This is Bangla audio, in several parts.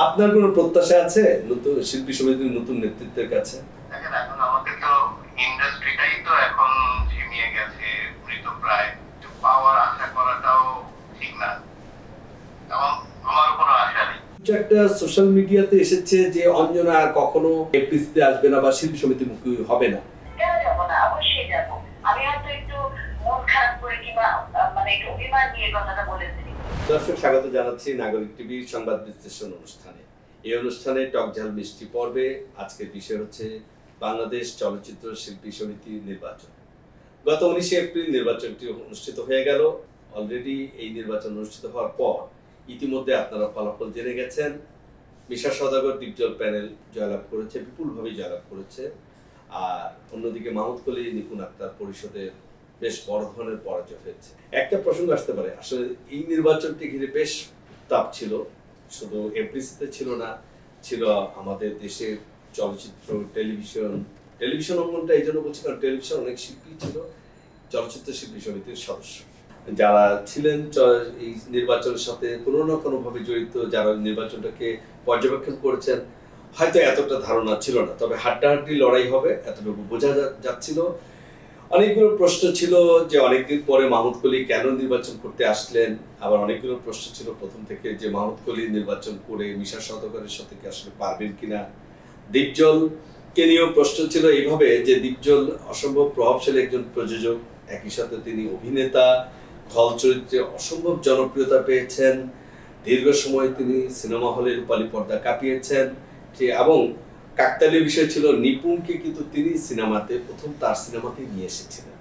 আপনার কোনো প্রত্যাশা আছে নতুন শিল্পী সমিতির নতুন নেতৃত্বের কাছে? দেখেন, এখন আমাদের তো ইন্ডাস্ট্রিটাই তো এখন ঝিমিয়ে গেছে, মৃতপ্রায়। পাওয়ার আশা করাটাও ঠিক না, এবং আমার কোনো আশা নেই। একটা সোশ্যাল মিডিয়াতে এসেছে যে অঞ্জনা আর কখনো এপিসিতে আসবে না বা শিল্পী সমিতি মুখী হবে না। কেন যাবো না? অবশ্যই যাবো। আমি হয়তো একটু মন খারাপ করে কিংবা মানে একটু অভিমান নিয়ে কথাটা বলেছি। দর্শক, স্বাগত জানাচ্ছি নাগরিক টিভির সংবাদ বিশ্লেষণ অনুষ্ঠানে। এই অনুষ্ঠানে টকঝাল মিষ্টি পর্বে আজকের বিষয় হচ্ছে বাংলাদেশ চলচ্চিত্র শিল্পী সমিতি নির্বাচন। গত 19 এপ্রিল নির্বাচনটি অনুষ্ঠিত হয়ে গেল। অলরেডি এই নির্বাচন অনুষ্ঠিত হওয়ার পর ইতিমধ্যে আপনারা ফলাফল জেনে গেছেন। মিশা সওদাগর ডিপজল প্যানেল জয়লাভ করেছে, বিপুলভাবে জয়লাভ করেছে। আর অন্যদিকে মাহমুদ কলি, নিপুণ আক্তার পরিষদের বেশ বড় ধরনের পরাজয় হয়েছে। একটা প্রসঙ্গ আসতে পারে, আসলে এই নির্বাচনটি ঘিরে বেশ উত্তাপ ছিল। শুধু এফডিসিতে ছিল না, ছিল আমাদের দেশের চলচ্চিত্র, টেলিভিশন অঙ্গনটা এই জন্য বলছি কারণ টেলিভিশন অনেক শিল্পী ছিল চলচ্চিত্র শিল্পী সমিতির সদস্য, যারা ছিলেন এই নির্বাচনের সাথে কোনো না কোনোভাবে জড়িত, যারা নির্বাচনটাকে পর্যবেক্ষণ করেছেন। হয়তো এতটা ধারণা ছিল না, তবে হাড্ডাহাড্ডি লড়াই হবে এতটুকু বোঝা যাচ্ছিল। অনেকগুলো প্রশ্ন ছিল যে অনেকদিন পরে মাহমুদ কলি কেন নির্বাচন করতে আসলেন। আবার অনেকগুলো প্রশ্ন ছিল প্রথম থেকে যে মাহমুদ কলি নির্বাচন করে মিশা সওদাগরের সাথে কি আসলে পারবেন কিনা। দীপজলকে নিয়েও প্রশ্ন ছিল এইভাবে যে দীপজল অসম্ভব প্রভাবশালী একজন প্রযোজক, একই সাথে তিনি অভিনেতা, খল চরিত্রে অসম্ভব জনপ্রিয়তা পেয়েছেন। দীর্ঘ সময় তিনি সিনেমা হলের রূপালী পর্দা কাঁপিয়েছেন। এবং কাকতালীয় বিষয় ছিল নিপুণকে কিন্তু তিনি সিনেমাতে প্রথম তার সিনেমাতেই নিয়ে এসেছিলেন।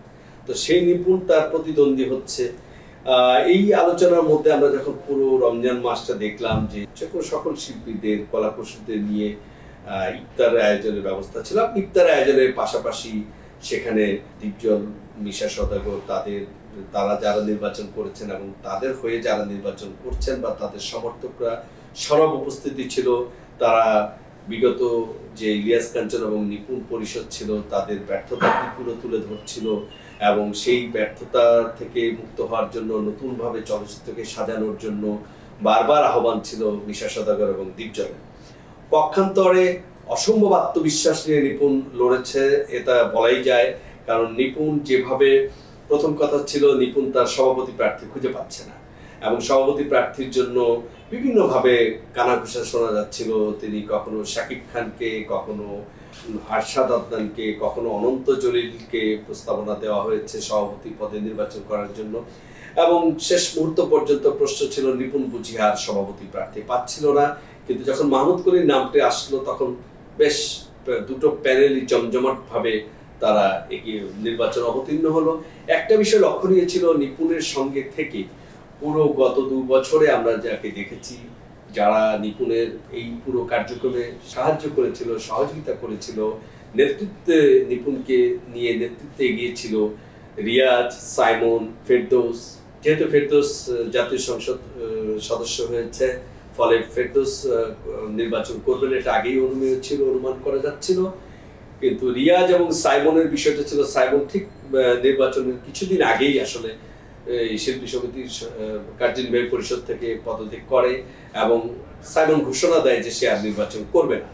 তো সেই নিপুণ তার প্রতিদ্বন্দ্বী হচ্ছে। এই আলোচনার মধ্যে আমরা যখন পুরো রমজান মাসটা দেখলাম যে সকল শিল্পীদের, কলাকুশলীদের নিয়ে ইফতার আয়োজনের ব্যবস্থা ছিল। ইফতার আয়োজনের পাশাপাশি সেখানে দীপজল, মিশা সওদাগর, তারা যারা নির্বাচন করেছেন এবং তাদের হয়ে যারা নির্বাচন করছেন বা তাদের সমর্থকরা সরব উপস্থিতি ছিল। তারা বিগত যে ইলিয়াস কাঞ্চন এবং নিপুণ পরিষদ ছিল তাদের ব্যর্থতা পুরো তুলে ধরছিল এবং সেই ব্যর্থতা থেকে মুক্ত হওয়ার জন্য নতুনভাবে চলচ্চিত্রকে সাজানোর জন্য বারবার আহ্বান ছিল মিশা সওদাগর এবং দীপজলের। পক্ষান্তরে অসম্ভব আত্মবিশ্বাস নিয়ে নিপুণ লড়েছে, এটা বলাই যায়। কারণ নিপুণ যেভাবে, প্রথম কথা ছিল নিপুণ তার সভাপতি প্রার্থী খুঁজে পাচ্ছে না এবং সভাপতি প্রার্থীর জন্য বিভিন্নভাবে কানাঘুষা শোনা যাচ্ছিল। তিনি কখনো শাকিব খানকে, কখনো আরশাদ আদনানকে, কখনো অনন্ত জলিলকে প্রস্তাবনা দেওয়া হয়েছে সভাপতি পদে নির্বাচন করার জন্য। এবং শেষ মুহূর্ত পর্যন্ত প্রশ্ন ছিল নিপুণ বুঝি আর সভাপতি প্রার্থী পাচ্ছিল না। কিন্তু যখন মাহমুদ কলির নামটি আসলো তখন বেশ দুটো প্যানেলই জমজমাটভাবে তারা এগিয়ে নির্বাচন অবতীর্ণ হলো। একটা বিষয় লক্ষণীয় ছিল, নিপুণের সঙ্গে থেকে পুরো গত 2 বছরে আমরা যাকে দেখেছি, যারা নিপুণের এই পুরো কার্যক্রমে সাহায্য করেছিল, সহযোগিতা করেছিল, নেতৃত্বে নিপুণকে নিয়ে নেতৃত্বে এগিয়েছিল, রিয়াজ, সাইমন, ফেরদৌস। যেহেতু ফেরদৌস জাতীয় সংসদ সদস্য হয়েছে, ফলে ফেরদৌস নির্বাচন করবেন এটা আগেই অনুমেয় ছিল, অনুমান করা যাচ্ছিল। কিন্তু রিয়াজ এবং সাইমনের বিষয়টা ছিল, সাইমন ঠিক নির্বাচনের কিছুদিন আগেই আসলে শিল্পী সমিতির কার্যনির্বাহী পরিষদ থেকে পদত্যাগ করে এবং সাইমন ঘোষণা দেয় যে সে আর নির্বাচন করবে না।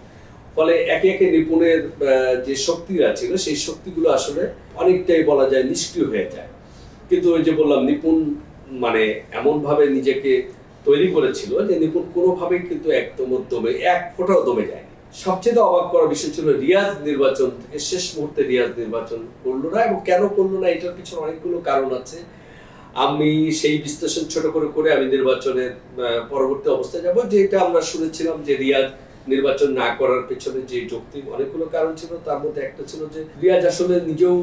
ফলে একে একে নিপুণের যে শক্তিরা ছিল সেই শক্তিগুলো আসলে অনেকটাই বলা যায় নিষ্ক্রিয় হয়ে যায়। কিন্তু ওই যে বললাম, নিপুণ মানে এমনভাবে নিজেকে তৈরি করেছিল যে নিপুণ কোনোভাবেই কিন্তু একদম এক ফোঁটাও দমে যায়নি। সবচেয়ে অবাক করার বিষয় ছিল রিয়াজ নির্বাচন থেকে শেষ মুহূর্তে রিয়াজ নির্বাচন করলো না। এবং কেন করলো না এটার পিছনে অনেকগুলো কারণ আছে। আমি সেই বিশ্লেষণ ছোট করে আমি নির্বাচনের পরবর্তী অবস্থায় যাব। যেটা আমরা শুনেছিলাম যে রিয়াজ নির্বাচন না করার পেছনে যে যৌক্তিক অনেকগুলো কারণ ছিল, তার মধ্যে একটা ছিল যে রিয়াজ আসলে নিজেও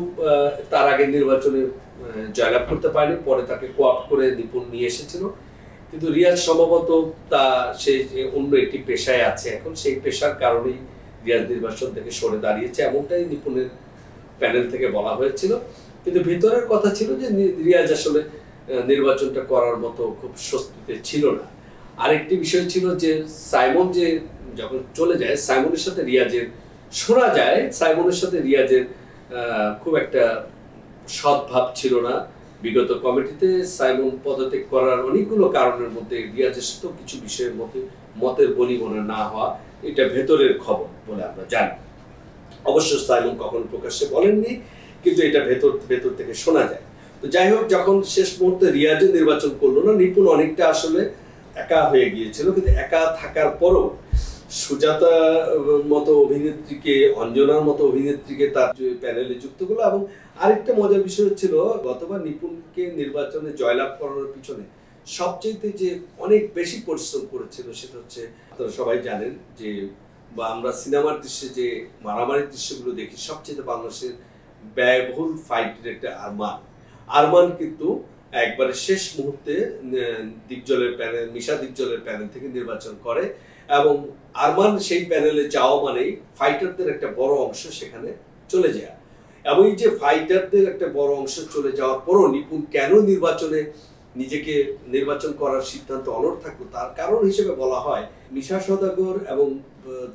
তার আগের নির্বাচনে জয়লাভ করতে পারেনি, পরে তাকে কোঅপ্ট করে নিপুণ নিয়ে এসেছিল। কিন্তু রিয়াজ সম্ভবত সে অন্য একটি পেশায় আছে এখন, সেই পেশার কারণেই রিয়াজ নির্বাচন থেকে সরে দাঁড়িয়েছে, এমনটাই নিপুণের প্যানেল থেকে বলা হয়েছিল। কিন্তু ভিতরের কথা ছিল যে রিয়াজ আসলে নির্বাচনটা করার মতো খুব স্বস্তিতে ছিল না। আরেকটি বিষয় ছিল যে সাইমন যে যখন চলে যায়, সাইমনের সাথে রিয়াজের শোনা যায় সাইমনের সাথে রিয়াজের খুব একটা সদ্ভাব ছিল না। বিগত কমিটিতে সাইমন পদত্যাগ করার অনেকগুলো কারণের মধ্যে রিয়াজের সাথে কিছু বিষয়ের মধ্যে মতের বনিবনা না হওয়া, এটা ভেতরের খবর বলে আমরা জানি। অবশ্য সাইমন কখনো প্রকাশ্যে বলেননি, কিন্তু এটা ভেতর থেকে শোনা যায়। তো যাই হোক, যখন শেষ মুহূর্তে রিয়াজে নির্বাচন করলো না, নিপুণ অনেকটা আসলে একা হয়ে গিয়েছিল। কিন্তু একা থাকার পরও সুজাতা মতো অভিনেত্রীকে, অঞ্জনার মতো অভিনেত্রীকে তার প্যানেলে যুক্ত করলো। এবং আরেকটা মজার বিষয় ছিল, গতবার নিপুণকে নির্বাচনে জয়লাভ করানোর পিছনে সবচেয়ে যে অনেক বেশি পরিশ্রম করেছিল সেটা হচ্ছে, আপনারা সবাই জানেন যে, বা আমরা সিনেমার দৃশ্যে যে মারামারির দৃশ্যগুলো দেখি, সবচেয়ে বাংলাদেশের ব্যয়বহুল ফাইট ডিরেক্টর আরমান কিন্তু একবারে শেষ মুহূর্তে দ্বীপজলের প্যানেল, মিশা দ্বীপজলের প্যানেল থেকে নির্বাচন করে। এবং আরমান সেই প্যানেলে যাওয়া মানেই ফাইটারদের একটা বড় অংশ সেখানে চলে যায়। এবং এই যে ফাইটারদের একটা বড় অংশ চলে যাওয়ার পরও নিপুণ কেন নিজেকে নির্বাচন করার সিদ্ধান্ত অনড় থাকলো, তার কারণ হিসেবে বলা হয় মিশা সওদাগর এবং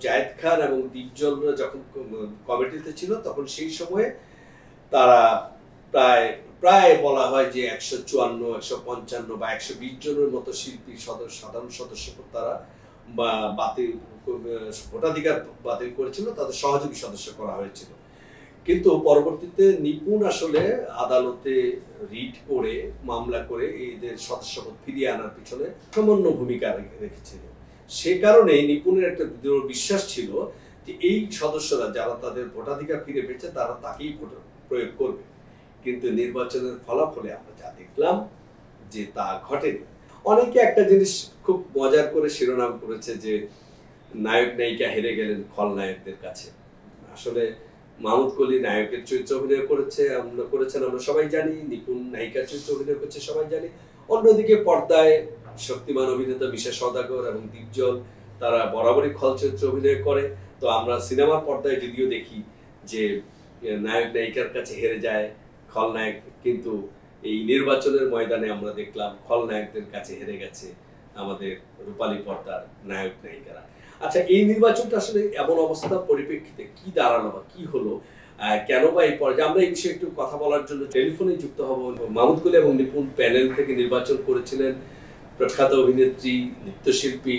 জায়েদ খান এবং দ্বীপজলরা যখন কমিটিতে ছিল, তখন সেই সময়ে তারা প্রায় বলা হয় যে 154, 155 বা 120 জনের মতো শিল্পী সাধারণ সদস্য তারা বা ভোটাধিকার বাতিল করেছিল, তাদের সহযোগী সদস্য করা হয়েছিল। কিন্তু পরবর্তীতে নিপুণ আসলে আদালতে রিট করে, মামলা করে এদের সদস্যপদ ফিরিয়ে আনার পিছনে সামান্য ভূমিকা রেখেছিল। সে কারণে নিপুণের একটা দৃঢ় বিশ্বাস ছিল যে এই সদস্যরা যারা তাদের ভোটাধিকার ফিরে পেয়েছে তারা তাকেই ভোট প্রয়োগ করবে। কিন্তু নির্বাচনের ফলাফলে আমরা যা দেখলাম যে তা ঘটেনি। অনেকে একটা জিনিস খুব মজার করে শিরোনাম করেছে যে নায়ক নায়িকা হেরে গেলেন খলনায়কদের কাছে। আসলে মাহমুদ কলি নায়কের চরিত্র অভিনয় করেছেন আমরা সবাই জানি, নিপুণ নায়িকার চরিত্র অভিনয় করছে সবাই জানি। অন্যদিকে পর্দায় শক্তিমান অভিনেতা মিশা সওদাগর এবং দ্বীপজল তারা বরাবরই খল চরিত্র অভিনয় করে। তো আমরা সিনেমার পর্দায় যদিও দেখি যে নায়ক নায়িকার কাছে হেরে যায় খলনায়ক, কিন্তু এই নির্বাচনের ময়দানে আমরা দেখলাম খলনায়কদের কাছে হেরে গেছে আমাদের রূপালী পর্দার নায়ক নায়িকারা। আচ্ছা, এই নির্বাচনটা আসলে এমন অবস্থা পরিপ্রেক্ষিতে কি দাঁড়ালো বা কি হলো, কেন বা এই পর্যায়ে, আমরা এই বিষয়ে একটু কথা বলার জন্য টেলিফোনে যুক্ত হব। মাহমুদ কলি এবং নিপুণ প্যানেল থেকে নির্বাচন করেছিলেন প্রখ্যাত অভিনেত্রী, নৃত্যশিল্পী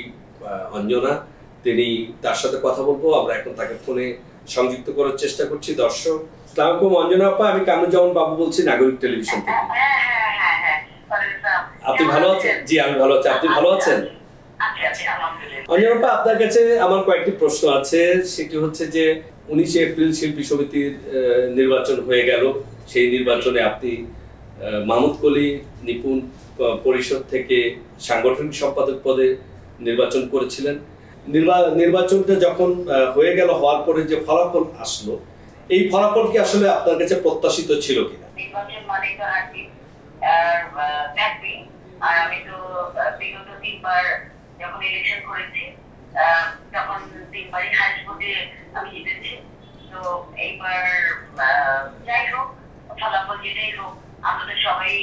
অঞ্জনা। তার সাথে কথা বলবো। আমরা এখন তাকে ফোনে সংযুক্ত করার চেষ্টা করছি। দর্শক, আসসালামু আলাইকুম অঞ্জনা আপা, আমি কামরুজ্জামান বাবু বলছি নাগরিক টেলিভিশন থেকে। আপনি ভালো আছেন? জি, আমি ভালো আছি। আপনি ভালো আছেন? অঞ্জনা আপা, আপনার কাছে আমার কয়েকটি প্রশ্ন আছে। সেটি হচ্ছে যে 19 এপ্রিল শিল্পী সমিতির নির্বাচন হয়ে গেল। সেই নির্বাচনে আপনি মাহমুদ কলি নিপুণ পরিষদ থেকে সাংগঠনিক সম্পাদক পদে নির্বাচন করেছিলেন। নির্বাচনটা যখন হয়ে গেল, হওয়ার পরে যে ফলাফল আসলো, এই ফলাফল কি আসলে আপনার কাছে প্রত্যাশিত ছিল কিনা? নির্বাচন মানে তো আর আমি তো বিগত 3বার যখন ইলেকশন করেছি তখন 3বারই হাইস্ট ভোটে আমি জিতেছি। তো এইবার যাই হোক, ফলাফল যেটাই হোক, আমরা তো সবাই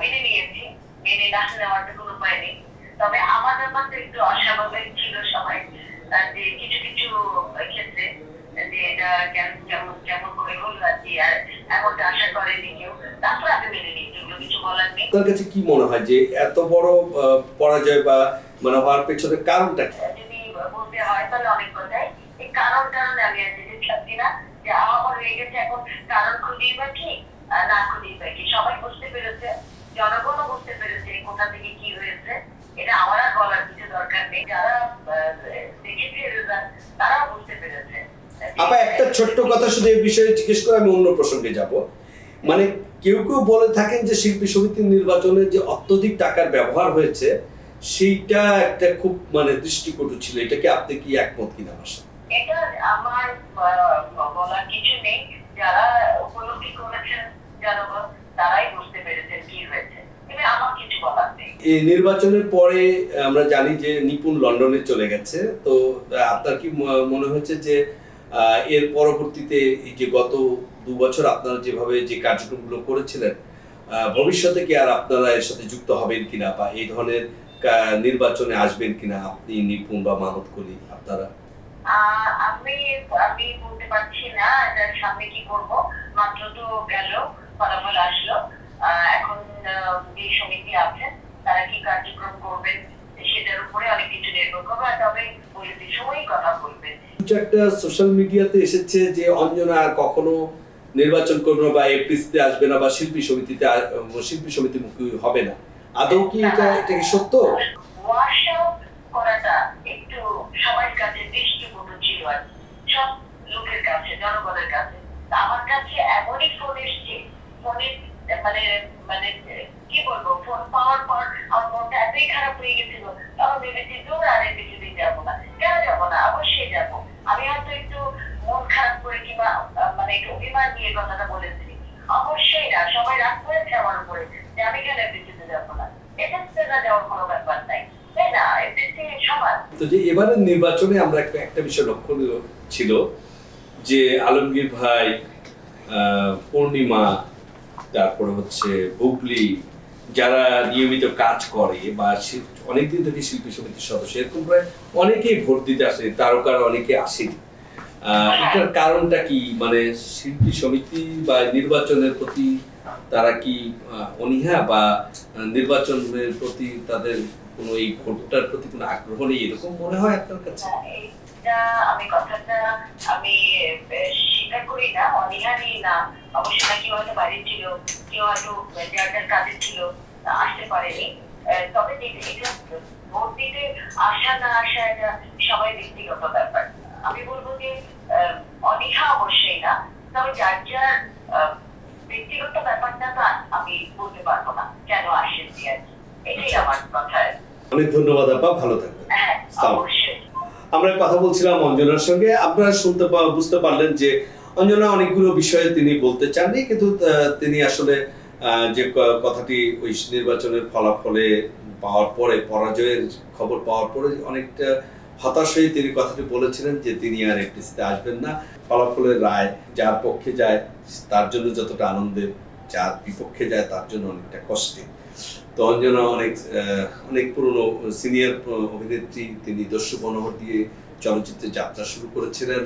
মেনে নিয়েছি। মেনে না নেওয়ার তো কোনো উপায় নেই। তবে আমার ব্যাপারটা একটু অস্বাভাবিক ছিল সবাই, যে কিছু কিছু ক্ষেত্রে যে এটা কেমন করে হলো আর কি, আর এমনটা আশা করেনি কেউ। তারপর আমি মেনে নিয়েছি, কিছু বলার নেই। আপনার কাছে কি মনে হয় যে এত বড় পরাজয় বা মানে হওয়ার পেছনে কারণটা কি? যদি বলতে হয় তাহলে অনেক কথাই। এই কারণে আমি আর যেতে চাচ্ছি না, যে আমার হয়ে গেছে। এখন কারণ খুঁজেই বা কি না খুঁজেই বা কি, সবাই বুঝতে পেরেছে, জনগণও বুঝতে পেরেছে কোথা থেকে কি হয়েছে। এটা আমার আর বলার কিছু দরকার নেই। যারা দেখেছে রেজাল্ট তারাও বুঝতে পেরেছে। আপা, একটা ছোট্ট কথা শুধু এই বিষয়ে জিজ্ঞেস করে আমি অন্য প্রসঙ্গে যাব। মানে কেউ বলে থাকেন যে শিল্পী সমিতির নির্বাচনে যে অত্যধিক টাকার ব্যবহার হয়েছে সেইটা একটা খুব মানে দৃষ্টিকটু ছিল। এটাকে আপনি কি একমত কিনা? এটা আমার বলার কিছু নেই। যারা উপলব্ধি করেছেন জনগণ, তারাই বুঝতে পেরেছেন কি হয়েছে। এটা আমার কিছু বলার নেই। এই নির্বাচনের পরে আমরা জানি যে নিপুণ লন্ডনে চলে গেছে। তো আপনার কি মনে হচ্ছে যে এর পরবর্তীতে এই যে গত 2 বছর আপনারা যেভাবে যে কার্যক্রমগুলো করেছিলেন, ভবিষ্যতে কি আর আপনারা এর সাথে যুক্ত হবেন কিনা বা এই ধরনের নির্বাচনে আসবেন কিনা আপনি, নিপুণ বা মাহমুদ কলি আপনারা? আমি বলতে পারছি না এটার সামনে কি করব। মাত্র তো গেল, ফলাফল আসলো। এখন যে সমিতি আছেন তারা কি কার্যক্রম করবেন সেটার উপরে অনেক কিছু নির্ভর করবে। তবে পরিস্থিতির সময়ই কথা বলবে। একটা সোশ্যাল মিডিয়াতে এসেছে যে অঞ্জনা আর কখনো নির্বাচন করবে বা এপিসিতে আসবে না বা শিল্পী সমিতিমুখী হবে না, আদৌ কি এটা কি সত্য? ওয়াশআউট করাটা একটু সবার কাছে দৃষ্টিকোণ ছিল আর সব লোকের কাছে, জনগণের কাছে। আমার কাছে এমনই ফোন এসছে, ফোনে মানে মানে কি বলবো, ফোন পাওয়ার পর আমার মনটা এতই খারাপ হয়ে গেছিল, তখন ভেবেছি দূর আর কিছুদিন যাবো না। কেন যাবো না? অবশ্যই যাবো। আমি হয়তো একটু মন খারাপ করে কিংবা মানে একটু অভিমান নিয়ে কথাটা বলেছি, অবশ্যই না। সবাই রাগ করেছে আমার উপরে যে আমি কেন এপিসিতে যাবো না। এপিসিতে না যাওয়ার কোনো ব্যাপার নাই, তাই না? এপিসি সমান। তো যে এবারের নির্বাচনে আমরা একটা বিষয় লক্ষণীয় ছিল যে আলমগীর ভাই, পূর্ণিমা, তারপরে হচ্ছে বুবলি, যারা নিয়মিত কাজ করে বা অনেকদিন থেকে শিল্পী সমিতির সদস্য, এরকম প্রায় অনেকেই ভোট দিতে আসে, তারকার অনেকে আসেনি। এটার কারণটা কি? মানে শিল্পী সমিতি বা নির্বাচনের প্রতি তারা কি অনীহা বা নির্বাচনের প্রতি তাদের কোনো এই ভোটটার প্রতি কোনো আগ্রহ নেই, এরকম মনে হয় আপনার কাছে? আমি কথাটা আমি স্বীকার করি না, অনীহা নেই না। অবশ্যই না, কেউ হয়তো বাড়ি ছিল, কেউ হয়তো যার কাজে ছিল, আসতে পারেনি। তবে এটা ভোট দিতে আসা না আসা এটা সবাই ব্যক্তিগত ব্যাপার। আমি বলবো যে অনীহা অবশ্যই না, তবে যার যার ব্যক্তিগত ব্যাপারটা তো আমি বলতে পারবো না কেন আসেনি আর কি। এটাই আমার কথা। অনেক ধন্যবাদ আপা, ভালো থাকবেন। হ্যাঁ, অবশ্যই। আমরা কথা বলছিলাম অঞ্জনার সঙ্গে। আপনারা বুঝতে পারলেন যে অঞ্জনা অনেকগুলো বিষয়ে তিনি বলতে চাননি, কিন্তু তিনি আসলে যে কথাটি ওই নির্বাচনের ফলাফলে পাওয়ার পরে, পরাজয়ের খবর পাওয়ার পরে অনেকটা হতাশ হয়ে তিনি কথাটি বলেছিলেন যে তিনি আর এপিসিতে আসবেন না। ফলাফলের রায় যার পক্ষে যায় তার জন্য যতটা আনন্দের, যার বিপক্ষে যায় তার জন্য অনেকটা কষ্টের। তো অঞ্জনা অনেক পুরনো সিনিয়র অভিনেত্রী, তিনি দস্যু মনোহর দিয়ে চলচ্চিত্রে যাত্রা শুরু করেছিলেন।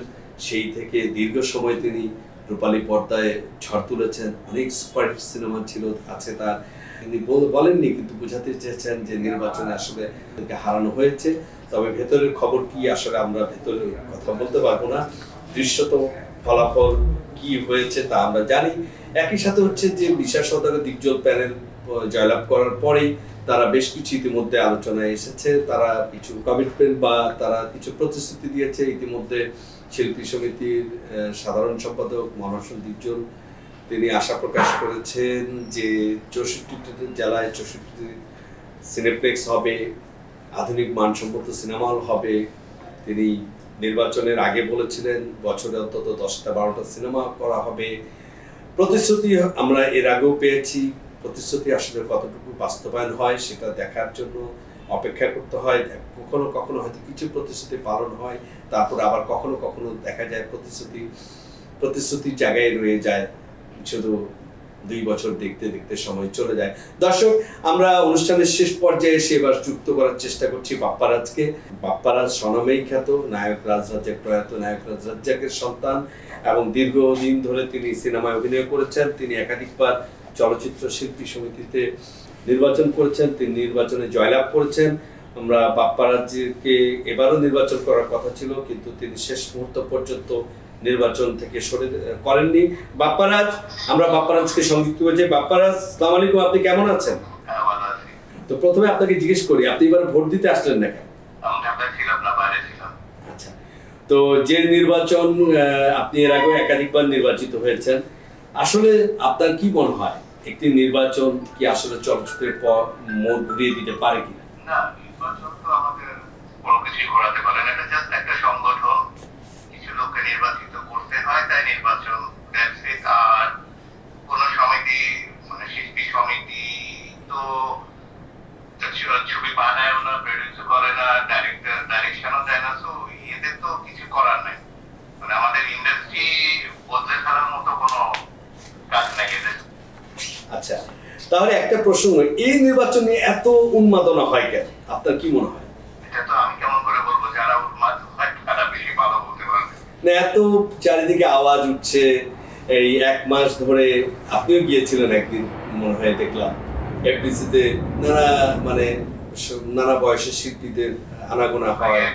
সেই থেকে দীর্ঘ সময় তিনি রূপালী পর্দায় ঝড় তুলেছেন, অনেক সুপারহিট সিনেমা আছে তার। তিনি বলেননি, কিন্তু বোঝাতে চেয়েছেন যে নির্বাচনে আসলে হারানো হয়েছে। তবে ভেতরের খবর কি আসলে আমরা ভেতরের কথা বলতে পারবো না। দৃশ্যত ফলাফল কি হয়েছে তা আমরা জানি। একই সাথে হচ্ছে যে বিশাল সওদাগর দিগ্জল প্যানেল জয়লাভ করার পরেই তারা বেশ কিছু ইতিমধ্যে আলোচনায় এসেছে, তারা কিছু কমিটমেন্ট বা তারা কিছু প্রতিশ্রুতি দিয়েছে। ইতিমধ্যে শিল্পী সমিতির সাধারণ সম্পাদক মনোহর দিগ্জল তিনি আশা প্রকাশ করেছেন যে 64টি জেলায় 64টি সিনেপ্লেক্স হবে, আধুনিক মানসম্পন্ন সিনেমা হল হবে। তিনি নির্বাচনের আগে বলেছিলেন বছরে অন্তত 10টা-12টা সিনেমা করা হবে। প্রতিশ্রুতি আমরা এর আগেও পেয়েছি, প্রতিশ্রুতি আসলে কতটুকু বাস্তবায়ন হয় সেটা দেখার জন্য অপেক্ষা করতে হয়। কখনো কখনো হয়তো কিছু প্রতিশ্রুতি পালন হয়, তারপর আবার কখনো কখনো দেখা যায় প্রতিশ্রুতির জায়গায় রয়ে যায়, শুধু 2 বছর দেখতে দেখতে সময় চলে যায়। দর্শক, আমরা অনুষ্ঠানের শেষ পর্যায়ে এসে এবার যুক্ত করার চেষ্টা করছি বাপ্পারাজকে। বাপ্পারাজ স্বনামেই খ্যাত নায়ক রাজরাজ্জাক, প্রয়াত নায়ক রাজরাজ্জাকের সন্তান এবং দীর্ঘদিন ধরে তিনি সিনেমায় অভিনয় করেছেন। তিনি একাধিকবার চলচ্চিত্র শিল্পী সমিতিতে নির্বাচন করেছেন, তিনি নির্বাচনে জয়লাভ করেছেন। আমরা বাপ্পারাজকে এবারও নির্বাচন করার কথা ছিল, কিন্তু তিনি শেষ মুহূর্ত পর্যন্ত নির্বাচন থেকে সরে করেননি। বাপ্পারাজ, আমরা বাপ্পারাজকে সংযুক্ত করেছি। বাপ্পারাজ, আসসালামু আলাইকুম, আপনি কেমন আছেন? তো প্রথমে আপনাকে জিজ্ঞেস করি, আপনি এবার ভোট দিতে আসলেন না কেন? আচ্ছা, তো যে নির্বাচন, আপনি এর আগে একাধিকবার নির্বাচিত হয়েছেন, আসলে আপনার কি মনে হয় একটি নির্বাচন কি আসলে চলচ্চিত্রের পর মোড় ঘুরিয়ে দিতে পারে কিনা? না, নির্বাচন তো আমাদের কোনো কিছুই ঘোরাতে পারে না। এটা জাস্ট একটা সংগঠন, কিছু লোককে নির্বাচিত করতে হয়, তাই নির্বাচন। আর কোন সমিতি, মানে শিল্পী সমিতি তো ছবি বানায়ও না, প্রডিউস করে না, ডাইরেকশনও দেয় না, তো এদের তো কিছু করার নাই। মানে আমাদের ইন্ডাস্ট্রি বদলে ফেলার মতো কোনো কাজ নাই এদের। আচ্ছা, তাহলে একটা প্রশ্ন, এই নির্বাচনে এত উন্মাদনা হয় কেন? আপনার কি মনে হয়? এটা তো আমি কেমন করে বলবো, যারা উন্মাদ হয় তারা বেশি ভালো বলতে পারবে। না, এত চারিদিকে আওয়াজ উঠছে, এই 1 মাস ধরে আপনিও গিয়েছিলেন একদিন মনে হয়, দেখলাম এফডিসিতে নানা মানে নানা বয়সের শিল্পীদের আনাগোনা হয়।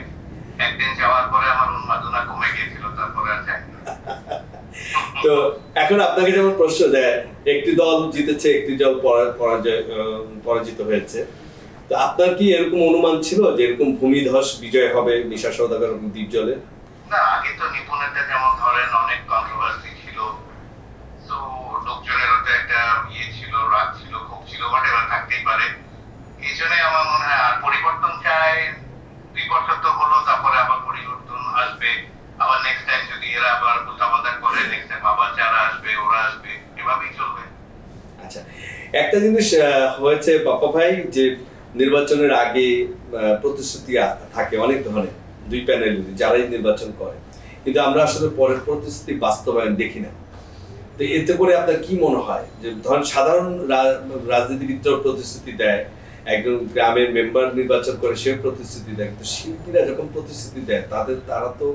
একদিন যাওয়ার পরে আমার উন্মাদনা কমে গিয়েছিল, তারপরে আর যাই। তো এখন আপনাকে যেমন প্রশ্ন দেয়, একটি দল জিতেছে, একটি দল পরাজিত হয়েছে, তো আপনার কি এরকম অনুমান ছিল যে এরকম ভূমিধস বিজয় হবে মিশা সওদাগর দ্বীপজলে? না, আগে তো নিপুণেরটা যেমন ধরেন অনেক কন্ট্রোভার্সি ছিল, তো লোকজনেরও তো একটা ছিল, রাগ ছিল, ক্ষোভ ছিল, হোয়াটএভার থাকতেই পারে। এই জন্যই আমার মনে হয় আর পরিবর্তন চাই। 2 বছর তো হলো, তারপরে আবার পরিবর্তন আসবে। আবার নেক্সট টাইম যদি এরা আবার উল্টাপাল্টা করে, নেক্সট টাইম আবার যারা আসবে ওরা আসবে, এভাবেই চলবে। আচ্ছা, একটা জিনিস হয়েছে বাপ্পা ভাই, যে নির্বাচনের আগে প্রতিশ্রুতি থাকে অনেক ধরনের, 2 প্যানেল যারাই নির্বাচন করে, কিন্তু আমরা আসলে পরের প্রতিশ্রুতি বাস্তবায়ন দেখি না। তো এতে করে আপনার কি মনে হয় যে ধরেন সাধারণ রাজনীতিবিদরাও প্রতিশ্রুতি দেয়, একজন গ্রামের মেম্বার নির্বাচন করে সে প্রতিশ্রুতি দেয়, কিন্তু শিল্পীরা যখন প্রতিশ্রুতি দেয় তারা তো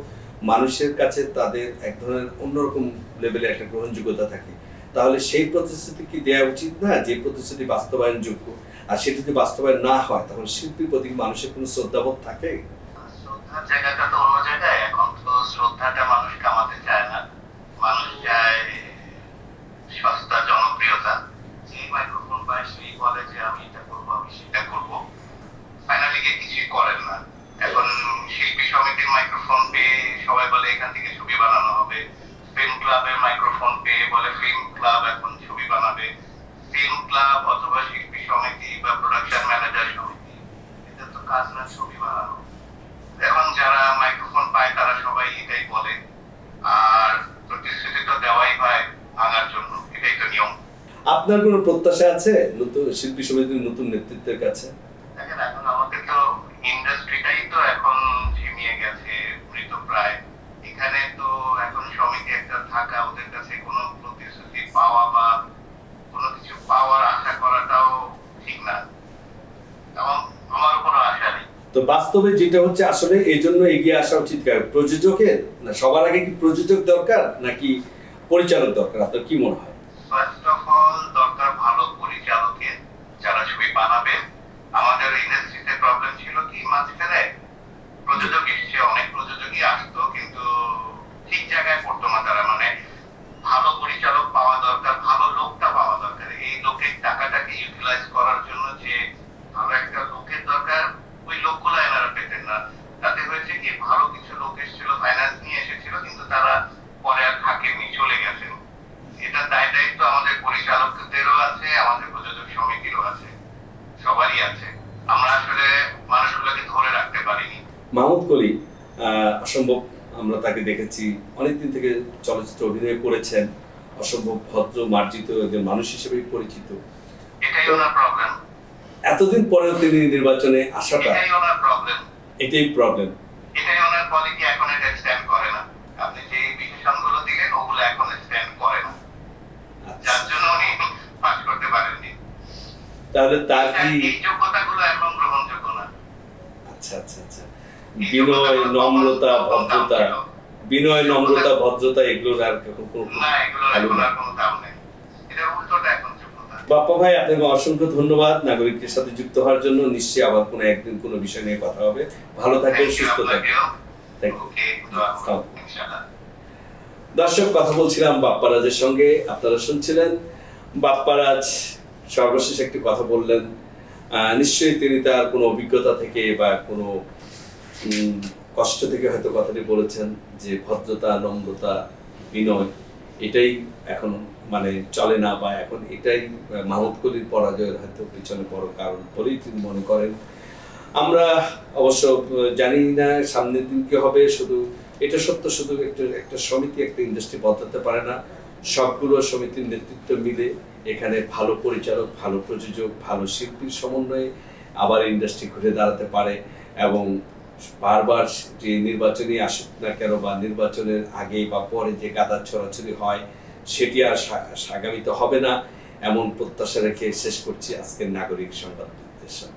মানুষের কাছে তাদের এক ধরনের অন্যরকম লেভেলে একটা গ্রহণযোগ্যতা থাকে, তাহলে সেই প্রতিশ্রুতি কি দেওয়া উচিত না যে প্রতিশ্রুতি বাস্তবায়নযোগ্য? আর সেটা যদি বাস্তবায়ন না হয় তখন শিল্পীর প্রতি মানুষের কোনো শ্রদ্ধাবোধ থাকে? শ্রদ্ধার জায়গাটা তো অন্য জায়গায়। এখন তো শ্রদ্ধাটা মানুষ কামাতে চায় না, মানুষ চায় সস্তা জনপ্রিয়তা। যে মাইক্রোফোন পায় সেই বলে যে আমি এটা করবো, আমি সেটা করবো, ফাইনালি গিয়ে কিছুই করেন না। এখন শিল্পী সমিতির মাইক্রোফোন পেয়ে সবাই বলে এখান থেকে ছবি বানানো হবে, ফিল্ম ক্লাবের মাইক্রোফোন পেয়ে বলে ফিল্ম ক্লাব এখন ছবি বানাবে, ফিল্ম ক্লাব অথবা শিল্পী সমিতি বা প্রোডাকশন ম্যানেজার সমিতি, এটা তো কাজ না ছবি বানানো। এখন যারা মাইক্রোফোন পায় তারা সবাই এটাই বলে, আর প্রতিশ্রুতি তো দেওয়াই হয় ভাঙার জন্য, এটাই তো নিয়ম। আপনার কোনো প্রত্যাশা আছে নতুন শিল্পী সমিতির নতুন নেতৃত্বের কাছে? দেখেন, এখন আমাদের তো ইন্ডাস্ট্রিটাই তো এখন ঝিমিয়ে গেছে, মৃতপ্রায়। এখানে তো এখন সমিতি একটা থাকা, ওদের কাছে কোনো প্রতিশ্রুতি পাওয়া বা কোনো কিছু পাওয়ার আশা করাটাও ঠিক না, এবং আমারও কোনো আশা নেই। তো বাস্তবে যেটা হচ্ছে আসলে এই জন্য এগিয়ে আসা উচিত প্রযোজকের, না সবার আগে কি প্রযোজক দরকার নাকি পরিচালক দরকার? আপনার কি মনে হয়? ফার্স্ট অফ অল দরকার ভালো পরিচালকের, যারা ছবি বানাবে। আমাদের ইন্ডাস্ট্রিতে প্রবলেম ছিল কি, মাঝখানে প্রযোজক এসছে, অনেক প্রযোজকই আসতো, কিন্তু ঠিক জায়গায় পড়তো না তারা। মানে ভালো পরিচালক পাওয়া দরকার, ভালো লোকটা পাওয়া দরকার। এই লোকের টাকাটাকে ইউটিলাইজ করার জন্য যে ভালো একটা লোকের দরকার, ওই লোকগুলো এনারা পেতেন না। তাতে হয়েছে কি, ভালো কিছু লোক এসেছিল, ফাইন্যান্স নিয়ে এসেছিল, কিন্তু তারা পরে আর থাকেনি, চলে গেছেন। এটা দায়িত্ব আমাদের পরিচালকদেরও আছে, আমাদের প্রযোজক সমিতিরও আছে, সবারই আছে। আমরা আসলে মানুষগুলোকে ধরে রাখতে পারিনি। মাহমুদ কলি অসম্ভব, আমরা তাকে দেখেছি অনেকদিন থেকে চলচ্চিত্র অভিনয় করেছেন, অসম্ভব ভদ্র মার্জিত একজন মানুষ হিসেবেই পরিচিত। এটাই ওনার প্রবলেম। এতদিন পরেও তিনি নির্বাচনে আসাটা, এটাই ওনার প্রবলেম। এটাই প্রবলেম। এটাই ওনার কোয়ালিটি, এখন এটা স্ট্যান্ড করে না। আপনি যে বিশেষণগুলো দিলেন ওগুলো এখন স্ট্যান্ড করে না, যার জন্য উনি পাস করতে পারেননি। তাহলে তার কি এই যোগ্যতাগুলো এখন গ্রহণযোগ্য না। আচ্ছা আচ্ছা আচ্ছা, বিনয়, নম্রতা, ভদ্রতা, বিনয়, নম্রতা, ভদ্রতা, এগুলোর আর না, এগুলোর এখন আর কোনো দাম নেই। এটা উল্টোটা এখন যোগ্যতা। বাপ্পা ভাই, আপনাকে অসংখ্য ধন্যবাদ নাগরিকের সাথে যুক্ত হওয়ার জন্য। নিশ্চয়ই আবার কোনো একদিন কোনো বিষয় নিয়ে কথা হবে। ভালো থাকবেন, সুস্থ থাকবেন। দর্শক, কথা বলছিলাম বাপ্পারাজের সঙ্গে, আপনারা শুনছিলেন। বাপ্পারাজ সর্বশেষ একটি কথা বললেন, নিশ্চয়ই তিনি তার কোনো অভিজ্ঞতা থেকে বা কোনো কষ্ট থেকে হয়তো কথাটি বলেছেন যে ভদ্রতা, নম্রতা, বিনয় এটাই এখন মানে চলে না, বা এখন এটাই মাহমুদ কলির পরাজয়ের হয়তো পিছনে বড় কারণ বলেই তিনি মনে করেন। আমরা অবশ্য জানি না সামনের দিন কি হবে, শুধু এটা সত্য, শুধু একটা সমিতি, একটা ইন্ডাস্ট্রি বদলাতে পারে না। সবগুলো সমিতির নেতৃত্ব মিলে এখানে ভালো পরিচালক, ভালো প্রযোজক, ভালো শিল্পীর সমন্বয়ে আবার ইন্ডাস্ট্রি ঘুরে দাঁড়াতে পারে, এবং বারবার যে নির্বাচনে আসুক না কেন বা নির্বাচনের আগে বা পরে যে গাদার ছড়াছড়ি হয় সেটি আর আগামীতে হবে না, এমন প্রত্যাশা রেখে শেষ করছি আজকের নাগরিক সংবাদ বিশ্লেষণ।